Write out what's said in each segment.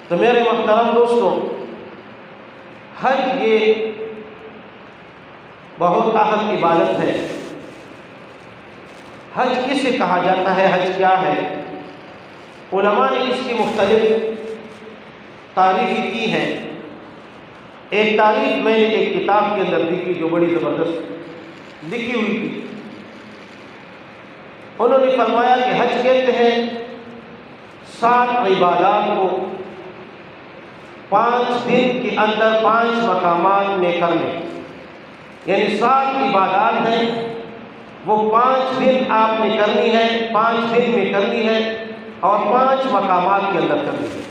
تو میرے محترم دوستوں، حج یہ بہت اہم عبادت ہے۔ حج کسے کہا جاتا ہے، حج کیا ہے؟ علماء نے اس کی مختلف تعریفیں کی ہیں۔ ایک تعریف میں نے ایک کتاب کے اندر دیکھی جو بڑی زبردست لکھی ہوئی تھی۔ انہوں نے فرمایا کہ حج کہتے ہیں 7 عبادات کو 5 دن کے اندر 5 مقامات میں کرنے، یعنی 7 عبادات ہیں، وہ 5 دن آپ نے کرنی ہے، 5 دن میں کرنی ہے اور 5 مقامات کے اندر کرنی ہے۔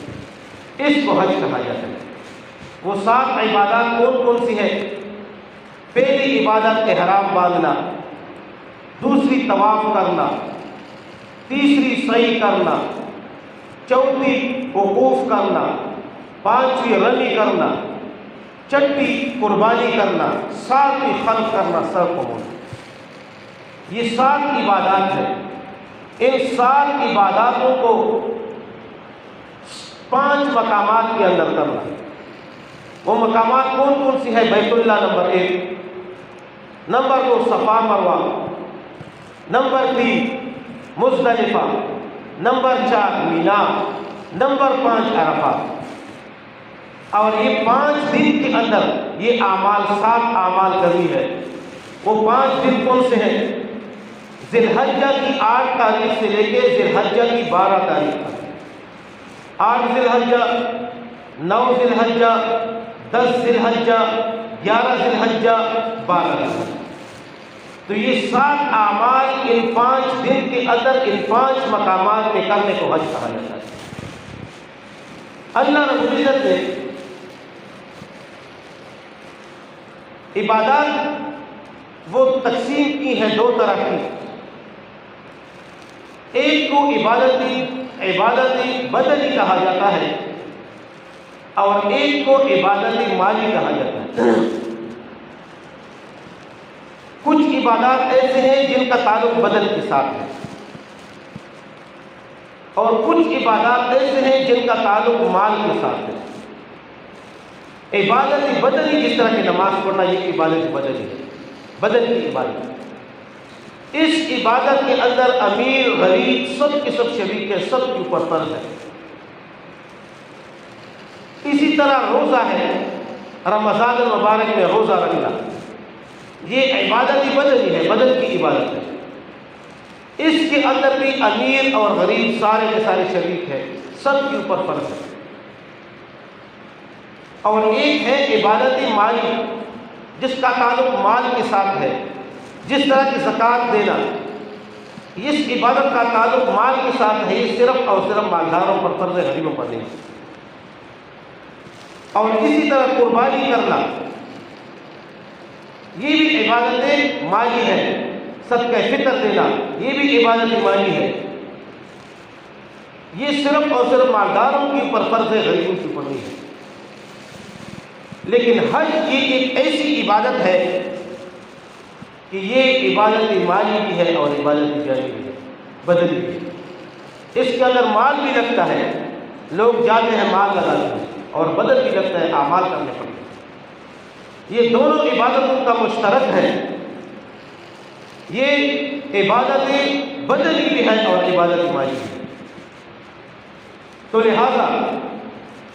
اس کو حج کہا جاتا ہے۔ وہ 7 عبادات کون کون سی ہیں؟ پہلی عبادت احرام باندھنا، دوسری طواف کرنا، تیسری سعی کرنا، چوتھی وقوف کرنا، 5ویں رمی کرنا، 6ویں قربانی کرنا، 7ویں خلق کرنا، سر کو موڑنا۔ یہ 7 عبادات ہیں۔ ان 7 عباداتوں کو 5 مقامات کے اندر کرنا۔ وہ مقامات کون کون سی ہیں؟ بیت اللہ نمبر 1، نمبر 2 صفا مروہ، نمبر 3 مزدلفہ، نمبر 4 مینا، نمبر 5 عرفات۔ اور یہ 5 دن کے اندر یہ اعمال 7 اعمال کرنی ہے۔ وہ 5 دن کون سے ہیں؟ ذی الحجہ کی 8 تاریخ سے لے کے ذی الحجہ کی 12 تاریخ تک۔ 8 ذی الحجہ، 9 ذی الحجہ، 10 ذی الحجہ، 11 ذی الحجہ، 12 ذی الحجہ۔ تو یہ 7 اعمال ان 5 دن کے اندر ان 5 مقامات میں کرنے کو حج کہا جاتا ہے۔ اللہ رب العزت نے عبادات وہ تقسیم کی ہے 2 طرح کی۔ ایک کو عبادت بدنی کہا جاتا ہے اور ایک کو عبادت مالی کہا جاتا ہے۔ کچھ عبادات ایسے ہیں جن کا تعلق بدن کے ساتھ ہے اور کچھ عبادات ایسے ہیں جن کا تعلق مال کے ساتھ ہے۔ عبادت بدنی جس طرح کی نماز پڑھنا، یہ عبادت بدنی ہے، بدن کی عبادت۔ اس عبادت کے اندر امیر غریب سب کے سب شریک ہے، سب کے اوپر فرض ہے۔ اسی طرح روزہ ہے، رمضان المبارک میں روزہ رکھنا، یہ عبادت بدنی ہے، بدن کی عبادت ہے۔ اس کے اندر بھی امیر اور غریب سارے کے سارے شریک ہیں، سب کے اوپر فرض ہے۔ اور ایک ہے عبادت مالی جس کا تعلق مال کے ساتھ ہے، جس طرح کی زکوٰۃ دینا، اس عبادت کا تعلق مال کے ساتھ ہے، یہ صرف اور صرف مالداروں پر فرض ہے، غریبوں پر نہیں۔ اور اسی طرح قربانی کرنا، یہ بھی عبادت مالی ہے۔ صدقہ فطر دینا، یہ بھی عبادت مالی ہے۔ یہ صرف اور صرف مالداروں کے اوپر فرض ہے، غریبوں کے اوپر نہیں ہے۔ لیکن حج یہ ایک ایسی عبادت ہے کہ یہ عبادت مالی بھی ہے اور عبادت جانی بھی ہے، بدنی بھی ہے۔ اس کے اندر مال بھی لگتا ہے، لوگ جاتے ہیں مال لگاتے ہیں، اور بدن بھی لگتا ہے، اعمال کرنے پڑتے ہیں۔ یہ دونوں عبادتوں کا مشترک ہے۔ یہ عبادت بدنی بھی ہے اور عبادت مالی بھی ہے۔ تو لہذا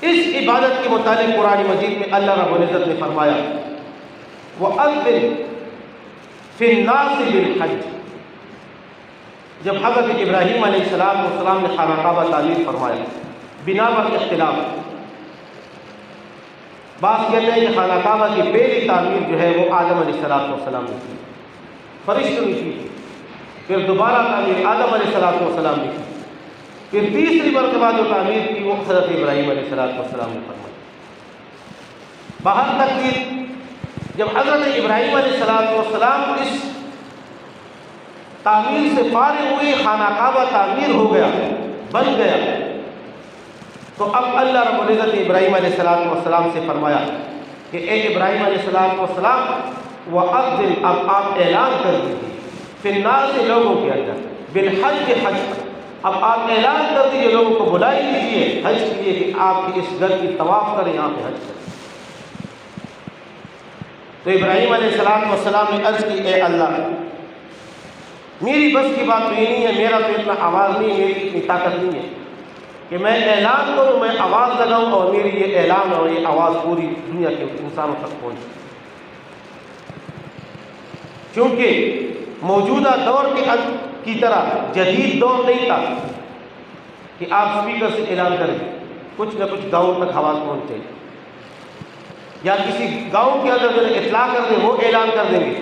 اس عبادت کے متعلق قرآن مجید میں اللہ رب العزت نے فرمایا وَأَذِّن فِي النَّاسِ بِالْحَجِّ۔ جب حضرت ابراہیم علیہ السلام نے خانہ کعبہ تعمیر فرمایا، بنا پر اختلاف، بعض کہتے ہیں کہ خانہ کعبہ کی پہلی تعمیر جو ہے وہ آدم علیہ السلام نے کی، فرشتوں نے کی، پھر دوبارہ تعمیر آدم علیہ السلام نے کی، پھر تیسری مرتبہ جو تعمیر کی وہ حضرت ابراہیم علیہ السلام نے فرمائی۔ باہر تک جب حضرت ابراہیم علیہ السلام اس تعمیر سے فارغ ہوئے، خانہ کعبہ تعمیر ہو گیا، بن گیا، تو اب اللہ رب العزت نے ابراہیم علیہ السلام سے فرمایا کہ اے ابراہیم علیہ السلام وَأَذِّن، اب آپ اعلان کر دیجیے، فی الناس، لوگوں کے اندر، بالحج، حج، اب آپ اعلان کر دیجیے، لوگوں کو بلائی دیجیے حج کے لیے کہ آپ اس گھر کی طواف کریں، یہاں پہ حج کریں۔ تو ابراہیم علیہ السلام نے عرض کی، اے اللہ میری بس کی بات تو یہ نہیں ہے، میرا تو اتنا آواز نہیں ہے، میری اتنی طاقت نہیں ہے کہ میں اعلان کروں، میں آواز لگاؤں اور میری یہ اعلان اور یہ آواز پوری دنیا کے انسانوں تک پہنچے۔ کیونکہ موجودہ دور کی طرح جدید دور نہیں تھا کہ آپ اسپیکر سے اعلان کریں، کچھ نہ کچھ گاؤں تک آواز پہنچے، یا کسی گاؤں کے اندر جو اطلاع کر دیں وہ اعلان کر دیں گے،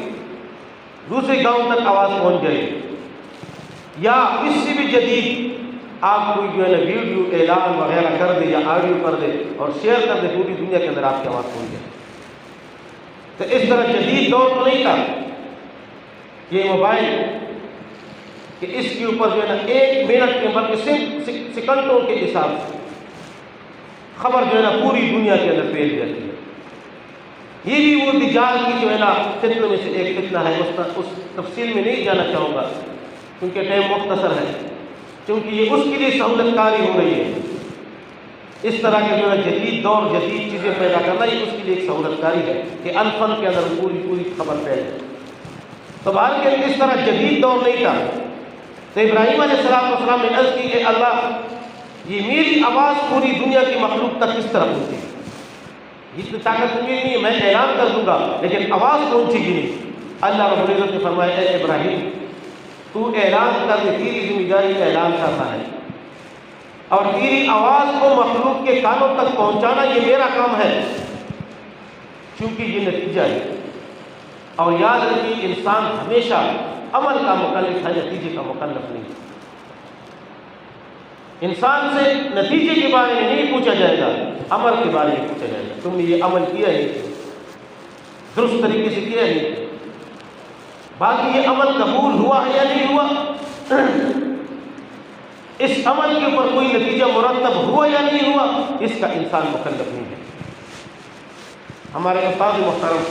دوسرے گاؤں تک آواز پہنچ جائے گی، یا اس سے بھی جدید آپ کوئی جو ہے نا ویڈیو اعلان وغیرہ کر دے یا آڈیو کر دے اور شیئر کر دے، پوری دنیا کے اندر آپ کی آواز پہنچ جائے۔ تو اس طرح جدید دور تو نہیں تھا یہ موبائل کہ اس کے اوپر جو ہے نا 1 منٹ کے بلکہ سیکنڈوں کے حساب سے خبر جو ہے نا پوری دنیا کے اندر پھیل جاتی ہے۔ یہ بھی وہ دجال کی جو ہے نا فتنوں میں سے ایک فتنہ ہے، اس تفصیل میں نہیں جانا چاہوں گا کیونکہ ٹائم مختصر ہے، کیونکہ یہ اس کے لیے سہولت کاری ہو رہی ہے، اس طرح کے جو ہے جدید دور جدید چیزیں پیدا کرنا یہ اس کے لیے ایک سہولت کاری ہے کہ انفن کے اندر پوری خبر پھیل جائے۔ تو بہر کے اس طرح جدید دور نہیں تھا، تو ابراہیم علیہ السلام نے عرض کی کہ اللہ یہ میری آواز پوری دنیا کی مخلوق تک کس طرح پہنچے گی؟ اس میں طاقت میری نہیں ہے، میں اعلان کر دوں گا لیکن آواز پہنچے گی نہیں۔ اللہ رب العزت نے فرمایا، اے ابراہیم تو اعلان کر دے، تیری ذمہ داری اعلان کرنا ہے، اور تیری آواز کو مخلوق کے کانوں تک پہنچانا یہ میرا کام ہے، کیونکہ یہ نتیجہ ہے۔ اور یاد رکھیے انسان ہمیشہ عمل کا مکلف ہے، نتیجے کا مکلف نہیں۔ انسان سے نتیجے کے بارے میں نہیں پوچھا جائے گا، عمل کے بارے میں پوچھا جائے گا، تم نے یہ عمل کیا ہے درست طریقے سے کیا ہے، باقی یہ عمل قبول ہوا ہے یا نہیں ہوا، اس عمل کے اوپر کوئی نتیجہ مرتب ہوا یا نہیں ہوا، اس کا انسان مکلف نہیں ہے۔ ہمارے استاد محترم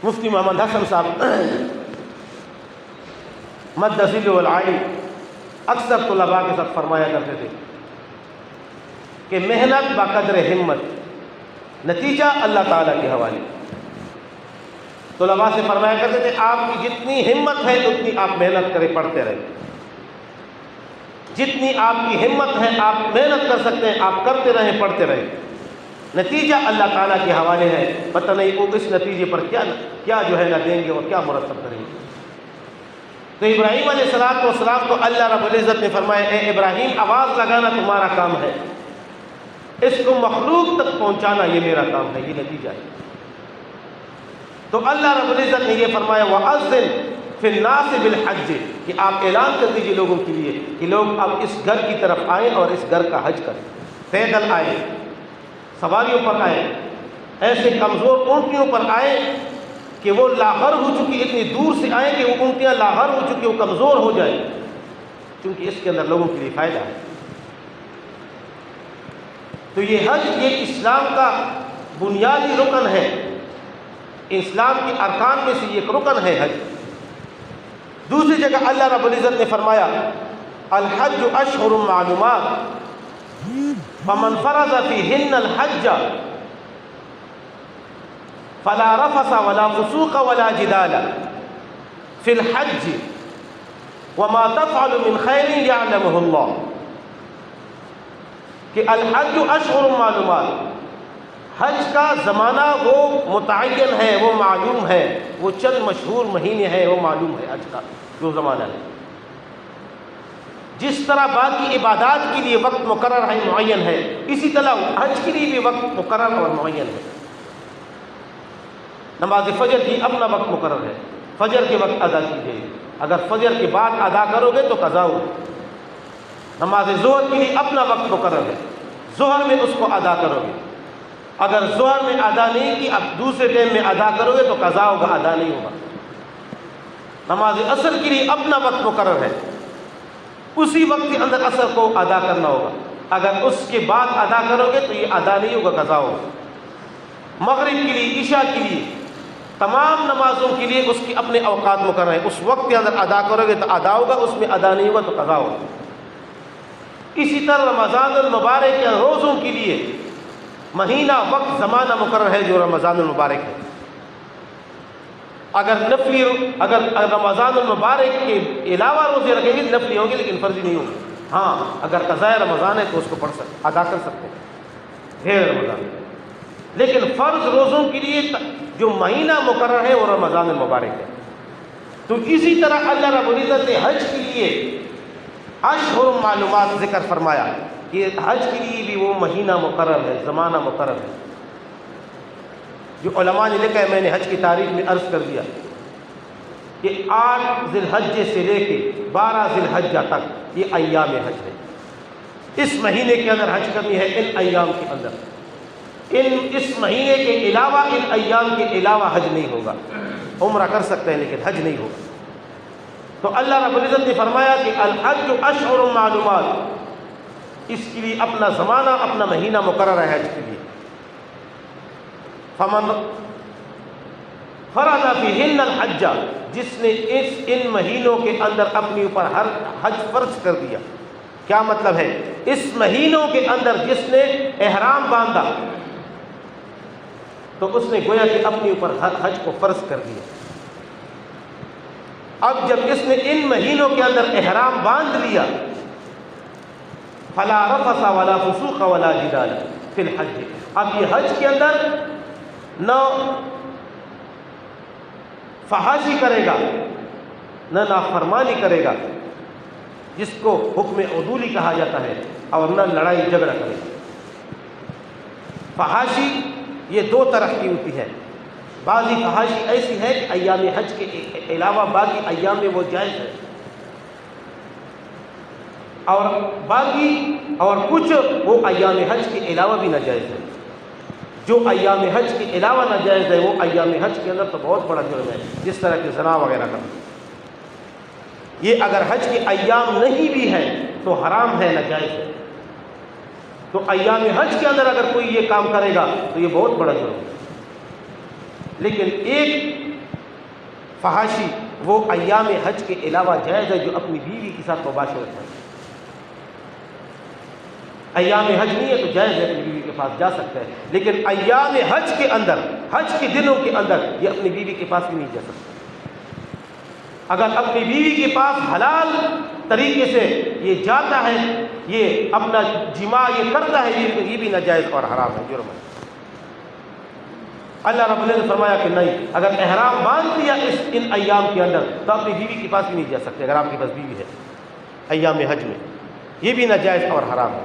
مفتی محمد حسن صاحب مد ذل والعالی اکثر طلباء کے ساتھ فرمایا کرتے تھے کہ محنت بقدر ہمت، نتیجہ اللہ تعالیٰ کے حوالے۔ طلباء سے فرمایا کرتے تھے آپ کی جتنی ہمت ہے اتنی آپ محنت کریں، پڑھتے رہیں، جتنی آپ کی ہمت ہے آپ محنت کر سکتے ہیں آپ کرتے رہیں، پڑھتے رہیں، نتیجہ اللہ تعالیٰ کے حوالے ہے، پتہ نہیں وہ اس نتیجے پر کیا جو ہے نہ دیں گے اور کیا مرتب کریں گے۔ تو ابراہیم علیہ السلام کو اللہ رب العزت نے فرمایا، اے ابراہیم آواز لگانا تمہارا کام ہے، اس کو مخلوق تک پہنچانا یہ میرا کام ہے، یہ نتیجہ ہے۔ تو اللہ رب العزت نے یہ فرمایا، وَأَذِّنْ فِي النَّاسِ بِالْحَجِّ، کہ آپ اعلان کر دیجئے لوگوں کے لیے کہ لوگ اب اس گھر کی طرف آئیں اور اس گھر کا حج کریں، پیدل آئیں، سواریوں پر آئیں، ایسے کمزور اونٹیوں پر آئیں کہ وہ لاغر ہو چکی، اتنی دور سے آئیں کہ وہ اونٹیاں لاغر ہو چکی، وہ کمزور ہو جائیں، کیونکہ اس کے اندر لوگوں کے لیے فائدہ ہے۔ تو یہ حج یہ اسلام کا بنیادی رکن ہے، اسلام کے ارکان میں سے ایک رکن ہے حج۔ دوسری جگہ اللہ رب العزت نے فرمایا، الحج اشہر معلومات فمن فرض فیہن الحج فلا رفث ولا فسوق ولا جدال فی الحج وما تفعل من خیر یعلمہ اللہ، کہ الحج اشہر معلومات، حج کا زمانہ وہ متعین ہے، وہ معلوم ہے، وہ چند مشہور مہینے ہیں، وہ معلوم ہے حج کا جو زمانہ ہے۔ جس طرح باقی عبادات کے لیے وقت مقرر ہے، معین ہے، اسی طرح حج کے لیے بھی وقت مقرر اور معین ہے۔ نماز فجر کی اپنا وقت مقرر ہے، فجر کے وقت ادا کیجیے، اگر فجر کے بعد ادا کرو گے تو قضا ہوگی۔ نماز ظہر کے لیے اپنا وقت مقرر ہے، ظہر میں اس کو ادا کرو گے، اگر ظہر میں ادا نہیں کی اب دوسرے ٹائم میں ادا کرو گے تو قضا ہوگا، ادا نہیں ہوگا۔ نماز عصر کے لیے اپنا وقت مقرر ہے، اسی وقت کے اندر عصر کو ادا کرنا ہوگا۔ اگر اس کے بعد ادا کرو گے تو یہ ادا نہیں ہوگا، قضا ہوگا۔ مغرب کے لیے، عشاء کے لیے، تمام نمازوں کے لیے اس کی اپنے اوقات مقرر ہیں، اس وقت کے اندر ادا کرو گے تو ادا ہوگا، اس میں ادا نہیں ہوگا تو قضا ہوگا۔ اسی طرح رمضان المبارک کے روزوں کے لیے مہینہ، وقت، زمانہ مقرر ہے جو رمضان المبارک ہے۔ اگر رمضان المبارک کے علاوہ روزے رکھیں گے نفلی ہوں گے لیکن فرضی نہیں ہوں گے۔ ہاں اگر قضاء رمضان ہے تو اس کو پڑھ سکتے، ادا کر سکتے ہیں غیر رمضان، لیکن فرض روزوں کے لیے جو مہینہ مقرر ہے وہ رمضان المبارک ہے۔ تو اسی طرح اللہ رب العزت نے حج کے لیے اشہر معلومات ذکر فرمایا کہ حج کے لیے بھی وہ مہینہ مقرر ہے، زمانہ مقرر ہے۔ جو علماء نے لکھا ہے، میں نے حج کی تاریخ میں عرض کر دیا کہ 8 ذی الحجہ سے لے کے 12 ذی الحجہ تک یہ ایام حج ہے۔ اس مہینے کے اندر حج کرنی ہے، ان ایام کے اندر، اس مہینے کے علاوہ، ان ایام کے علاوہ حج نہیں ہوگا۔ عمرہ کر سکتے ہیں لیکن حج نہیں ہوگا۔ تو اللہ رب العزت نے فرمایا کہ الحج اشہر معلومات، اس کے لیے اپنا زمانہ، اپنا مہینہ مقرر ہے حج کے لیے۔ فمن فرض فیہن الحج، جس نے ان مہینوں کے اندر اپنے اوپر ہر حج فرض کر دیا۔ کیا مطلب ہے؟ اس مہینوں کے اندر جس نے احرام باندھا تو اس نے گویا کہ اپنے اوپر حج کو فرض کر دیا۔ اب جب اس نے ان مہینوں کے اندر احرام باندھ لیا، فلا رفث ولا فسوق ولا جدال فی الحج، اب یہ حج کے اندر نہ فحاشی کرے گا، نہ نافرمانی کرے گا جس کو حکم عدولی کہا جاتا ہے، اور نہ لڑائی جھگڑا کرے گا۔ فحاشی یہ 2 طرح کی ہوتی ہے، بعضی فحاشی ایسی ہے کہ ایام حج کے علاوہ باقی ایام میں وہ جائز ہے، اور کچھ وہ ایام حج کے علاوہ بھی ناجائز ہے۔ جو ایام حج کے علاوہ ناجائز ہے وہ ایام حج کے اندر تو بہت بڑا جرم ہے، جس طرح کہ زنا وغیرہ کرنا۔ یہ اگر حج کے ایام نہیں بھی ہے تو حرام ہے، ناجائز ہے۔ تو ایام حج کے اندر اگر کوئی یہ کام کرے گا تو یہ بہت بڑا جرم ہے۔ لیکن ایک فحاشی وہ ایام حج کے علاوہ جائز ہے، جو اپنی بیوی کے ساتھ مباشرت ہے۔ ایام حج نہیں ہے تو جائز ہے، اپنی بیوی کے پاس جا سکتا ہے، لیکن ایام حج کے اندر، حج کے دنوں کے اندر یہ اپنی بیوی کے پاس بھی نہیں جا سکتا۔ اگر اپنی بیوی کے پاس حلال طریقے سے یہ جاتا ہے، یہ اپنا جماع یہ کرتا ہے، یہ بھی ناجائز اور حرام ہے، جرم ہے۔ اللہ رب العزت نے فرمایا کہ نہیں، اگر احرام باندھ دیا ان ایام کے اندر تو اپنی بیوی کے پاس بھی نہیں جا سکتے، اگر آپ کے پاس بیوی ہے ایام حج میں، یہ بھی ناجائز اور حرام ہے۔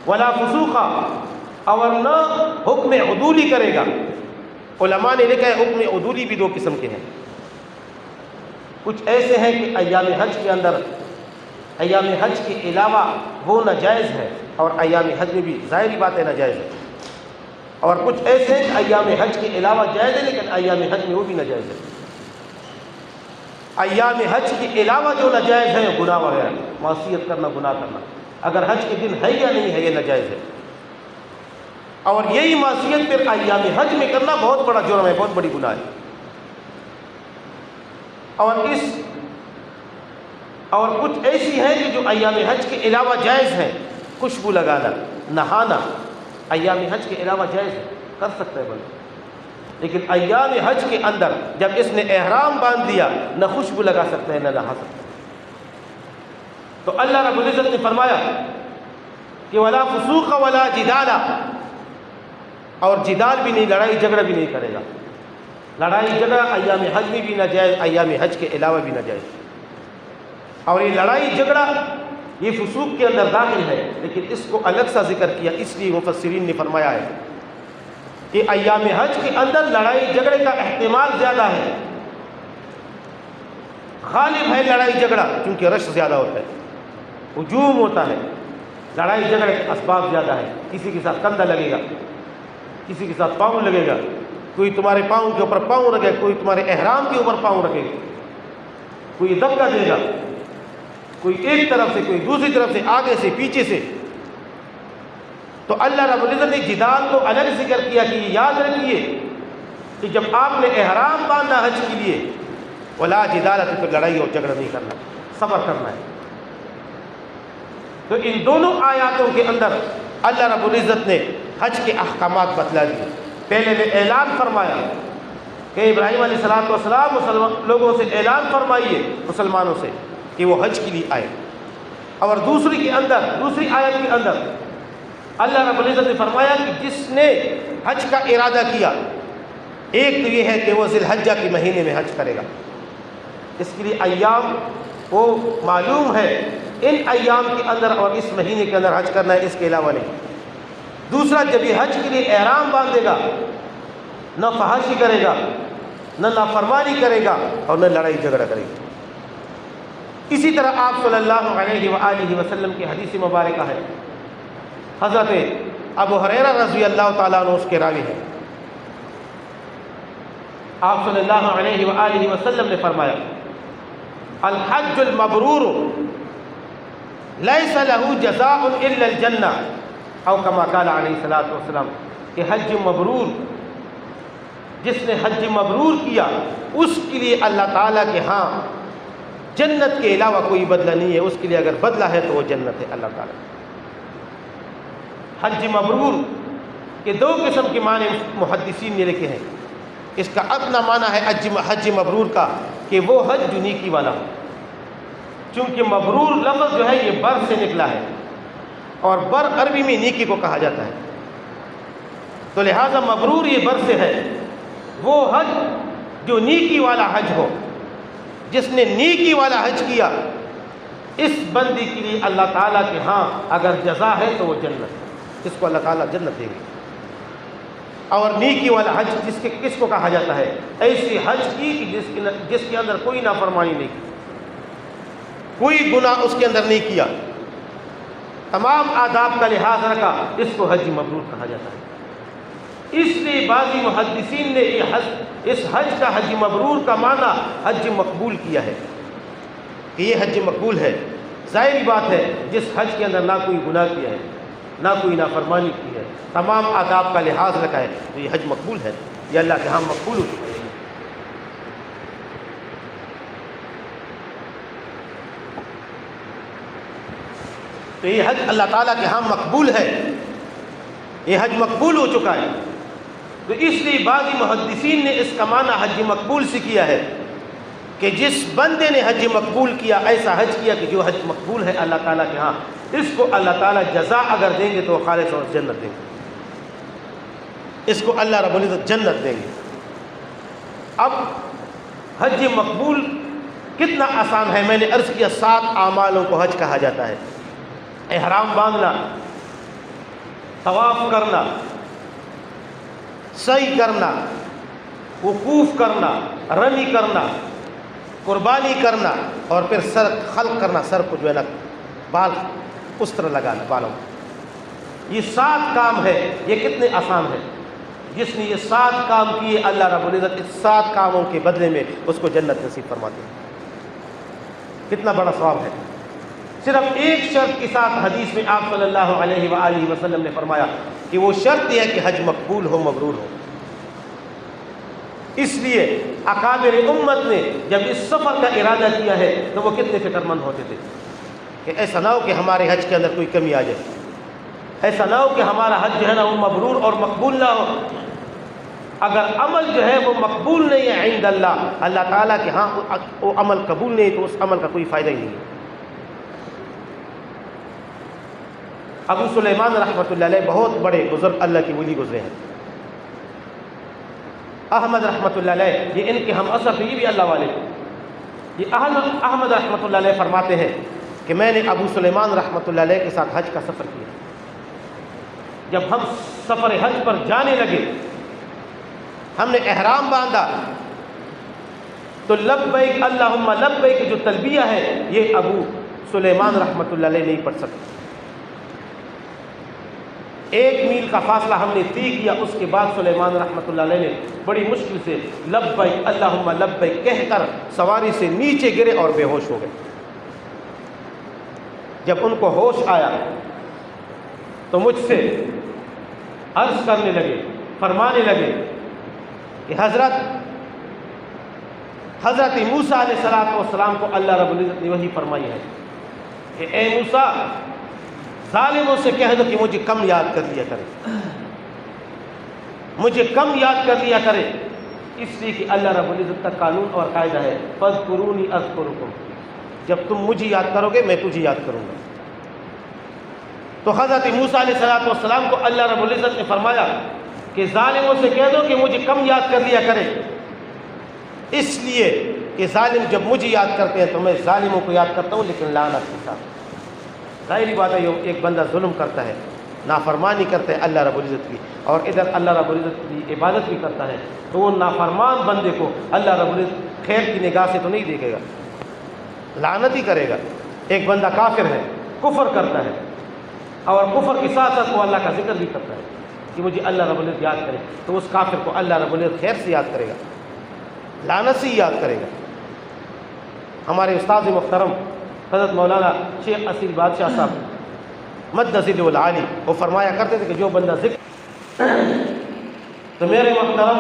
ولا فسوق، اور نہ حکم عدولی کرے گا۔ علماء نے لکھا ہے حکم عدولی بھی 2 قسم کے ہیں۔ کچھ ایسے ہیں کہ ایام حج کے اندر، ایام حج کے علاوہ وہ ناجائز ہے، اور ایام حج میں بھی ظاہری بات ہے ناجائز ہے، اور کچھ ایسے ہیں کہ ایام حج کے علاوہ جائز ہے لیکن ایام حج میں وہ بھی ناجائز ہے۔ ایام حج کے علاوہ جو ناجائز ہے گناہ وغیرہ، معصیت کرنا، گناہ کرنا، اگر حج کے دن ہے یا نہیں ہے یہ ناجائز ہے، اور یہی معصیت پھر ایام حج میں کرنا بہت بڑا جرم ہے، بہت بڑی گناہ ہے۔ اور کچھ ایسی ہیں کہ جو ایام حج کے علاوہ جائز ہیں، خوشبو لگانا، نہانا ایام حج کے علاوہ جائز ہے، کر سکتا ہے بندہ، لیکن ایام حج کے اندر جب اس نے احرام باندھ دیا نہ خوشبو لگا سکتا ہے نہ نہا سکتا ہے۔ تو اللہ رب العزت نے فرمایا کہ ولا فسوق ولا جدال، اور جدال بھی نہیں، لڑائی جھگڑا بھی نہیں کرے گا۔ لڑائی جھگڑا ایام حج میں بھی ناجائز، ایام حج کے علاوہ بھی ناجائز، اور یہ لڑائی جھگڑا یہ فسوق کے اندر داخل ہے، لیکن اس کو الگ سا ذکر کیا، اس لیے مفسرین نے فرمایا ہے کہ ایام حج کے اندر لڑائی جھگڑے کا احتمال زیادہ ہے، غالب ہے لڑائی جھگڑا، کیونکہ رش زیادہ ہوتا ہے، ہجوم ہوتا ہے، لڑائی جھگڑے کے اسباب زیادہ ہے، کسی کے ساتھ کندھا لگے گا، کسی کے ساتھ پاؤں لگے گا، کوئی تمہارے پاؤں کے اوپر پاؤں رکھے، کوئی تمہارے احرام کے اوپر پاؤں رکھے گا، کوئی دھکا دے گا، کوئی ایک طرف سے، کوئی دوسری طرف سے، آگے سے، پیچھے سے. تو اللہ رب العزت نے جدال کو الگ ذکر کیا کہ یہ یاد رکھیے کہ جب آپ نے احرام باندھنا حج کے لیے، ولا جدال، تو لڑائی اور جھگڑا نہیں کرنا، صبر کرنا ہے. تو ان دونوں آیاتوں کے اندر اللہ رب العزت نے حج کے احکامات بتلا دیے. پہلے نے اعلان فرمایا کہ ابراہیم علیہ السلام لوگوں سے اعلان فرمائیے، مسلمانوں سے، کہ وہ حج کے لیے آئے. اور دوسری آیت کے اندر اللہ رب العزت نے فرمایا کہ جس نے حج کا ارادہ کیا، ایک تو یہ ہے کہ وہ ذی الحجہ کے مہینے میں حج کرے گا، اس کے لیے ایام وہ معلوم ہے، ان ایام کے اندر اور اس مہینے کے اندر حج کرنا ہے، اس کے علاوہ نہیں. دوسرا، جب یہ حج کے لیے احرام باندھے گا، نہ فحاشی کرے گا، نہ نافرمانی کرے گا، اور نہ لڑائی جھگڑا کرے گا. اسی طرح آپ صلی اللہ علیہ وآلہ وسلم کی حدیث مبارکہ ہے، حضرت ابو ہریرہ رضی اللہ تعالیٰ عنہ اس کے راوی ہیں. آپ صلی اللہ علیہ وآلہ وسلم نے فرمایا، الحج المبرور لیس لہ جزاء الا الجنہ، او کما قال علیہ الصلوۃ والسلام، کہ حج مبرور، جس نے حج مبرور کیا اس کے لیے اللہ تعالیٰ کے ہاں جنت کے علاوہ کوئی بدلہ نہیں ہے. اس کے لیے اگر بدلہ ہے تو وہ جنت ہے اللہ تعالیٰ. حج مبرور کے دو قسم کے معنی محدثین نے لکھے ہیں. اس کا اپنا معنی ہے حج مبرور کا کہ وہ حج جو نیکی والا ہو. چونکہ مبرور لفظ جو ہے یہ بر سے نکلا ہے، اور بر عربی میں نیکی کو کہا جاتا ہے، تو لہذا مبرور یہ بر سے ہے. وہ حج جو نیکی والا حج ہو، جس نے نیکی والا حج کیا، اس بندی کے لیے اللہ تعالیٰ کے ہاں اگر جزا ہے تو وہ جنت ہے، اس کو اللہ تعالیٰ جنت دیں گے. اور نیکی والا حج کس کو کہا جاتا ہے؟ ایسی حج کی کہ جس کے اندر کوئی نافرمانی نہیں کی، کوئی گناہ اس کے اندر نہیں کیا، تمام آداب کا لحاظ رکھا، اس کو حج مبرور کہا جاتا ہے. اس لیے بعضی محدثین نے اس حج کا حج مبرور کا معنی حج مقبول کیا ہے کہ یہ حج مقبول ہے. ظاہری بات ہے جس حج کے اندر نہ کوئی گناہ کیا ہے، نہ کوئی نافرمانی کی ہے، تمام آداب کا لحاظ رکھا ہے، تو یہ حج مقبول ہے، یہ اللہ کے ہاں مقبول ہو چکا ہے. تو یہ حج اللہ تعالیٰ کے ہاں مقبول ہے، یہ حج مقبول ہو چکا ہے. تو اس لیے بعضی محدثین نے اس کا معنی حج مقبول سے کیا ہے کہ جس بندے نے حج مقبول کیا، ایسا حج کیا کہ جو حج مقبول ہے اللہ تعالیٰ کے ہاں، اس کو اللہ تعالیٰ جزا اگر دیں گے تو خالص اور جنت دیں گے، اس کو اللہ رب العزت جنت دیں گے. اب حج مقبول کتنا آسان ہے. میں نے عرض کیا 7 اعمالوں کو حج کہا جاتا ہے. احرام باندھنا، طواف کرنا، سعی کرنا، وقوف کرنا، رمی کرنا، قربانی کرنا، اور پھر سر خلق کرنا، سر کو جو ہے نا بال اس طرح لگانا بالوں. یہ 7 کام ہے. یہ کتنے آسان ہے. جس نے یہ 7 کام کیے اللہ رب العزت اس 7 کاموں کے بدلے میں اس کو جنت نصیب فرماتے ہیں. کتنا بڑا ثواب ہے. صرف ایک شرط کے ساتھ حدیث میں آپ صلی اللہ علیہ وآلہ وسلم نے فرمایا کہ وہ شرط یہ ہے کہ حج مقبول ہو، مبرور ہو. اس لیے اکابر امت نے جب اس سفر کا ارادہ کیا ہے تو وہ کتنے فکر مند ہوتے تھے کہ ایسا نہ ہو کہ ہمارے حج کے اندر کوئی کمی آ جائے، ایسا نہ ہو کہ ہمارا حج جو ہے نا وہ مبرور اور مقبول نہ ہو. اگر عمل جو ہے وہ مقبول نہیں ہے عند اللہ، اللہ تعالیٰ کے ہاں وہ عمل قبول نہیں تو اس عمل کا کوئی فائدہ ہی نہیں ہے. ابو سلیمان رحمۃ اللہ علیہ بہت بڑے بزرگ اللہ کی ولی گزرے ہیں. احمد رحمۃ اللہ علیہ یہ ان کے ہم اثر یہ بھی اللہ والے. یہ احمد رحمۃ اللہ علیہ فرماتے ہیں کہ میں نے ابو سلیمان رحمۃ اللہ علیہ کے ساتھ حج کا سفر کیا. جب ہم سفر حج پر جانے لگے، ہم نے احرام باندھا تو لبیک اللہم لبیک جو تلبیہ ہے یہ ابو سلیمان رحمۃ اللہ علیہ نہیں پڑھ سکتے. 1 میل کا فاصلہ ہم نے طے کیا. اس کے بعد سلیمان رحمۃ اللہ علیہ نے بڑی مشکل سے لبیک اللہم لبیک کہہ کر سواری سے نیچے گرے اور بے ہوش ہو گئے. جب ان کو ہوش آیا تو مجھ سے عرض کرنے لگے، فرمانے لگے کہ حضرت موسیٰ علیہ السلام کو اللہ رب العزت نے وحی فرمائی ہے کہ اے موسیٰ ظالموں سے کہہ دو کہ مجھے کم یاد کر لیا کرے، مجھے کم یاد کر لیا کرے، اس لیے کہ اللہ رب العزت کا قانون اور قاعدہ ہے فاذکرونی اذکرکم، جب تم مجھے یاد کرو گے میں تجھے یاد کروں گا۔ تو حضرت موسیٰ علیہ السلام کو اللہ رب العزت نے فرمایا کہ ظالموں سے کہہ دو کہ مجھے کم یاد کر لیا کرے، اس لیے کہ ظالم جب مجھے یاد کرتے ہیں تو میں ظالموں کو یاد کرتا ہوں، لیکن لعنت کے ساتھ۔ ظاہری بات ہے ایک بندہ ظلم کرتا ہے، نافرمانی کرتا ہے اللہ رب العزت کی، اور ادھر اللہ رب العزت کی عبادت بھی کرتا ہے، تو وہ نافرمان بندے کو اللہ رب العزت خیر کی نگاہ سے تو نہیں دیکھے گا، لعنت ہی کرے گا۔ ایک بندہ کافر ہے، کفر کرتا ہے، اور کفر کے ساتھ ساتھ وہ اللہ کا ذکر بھی کرتا ہے کہ مجھے اللہ رب العزت یاد کرے، تو اس کافر کو اللہ رب العزت خیر سے یاد کرے گا، لعنت سے ہی یاد کرے گا۔ ہمارے استاد محترم حضرت مولانا شیخ اصیل بادشاہ صاحب مد ذل العالی وہ فرمایا کرتے تھے کہ جو بندہ ذکر تو میرے محترم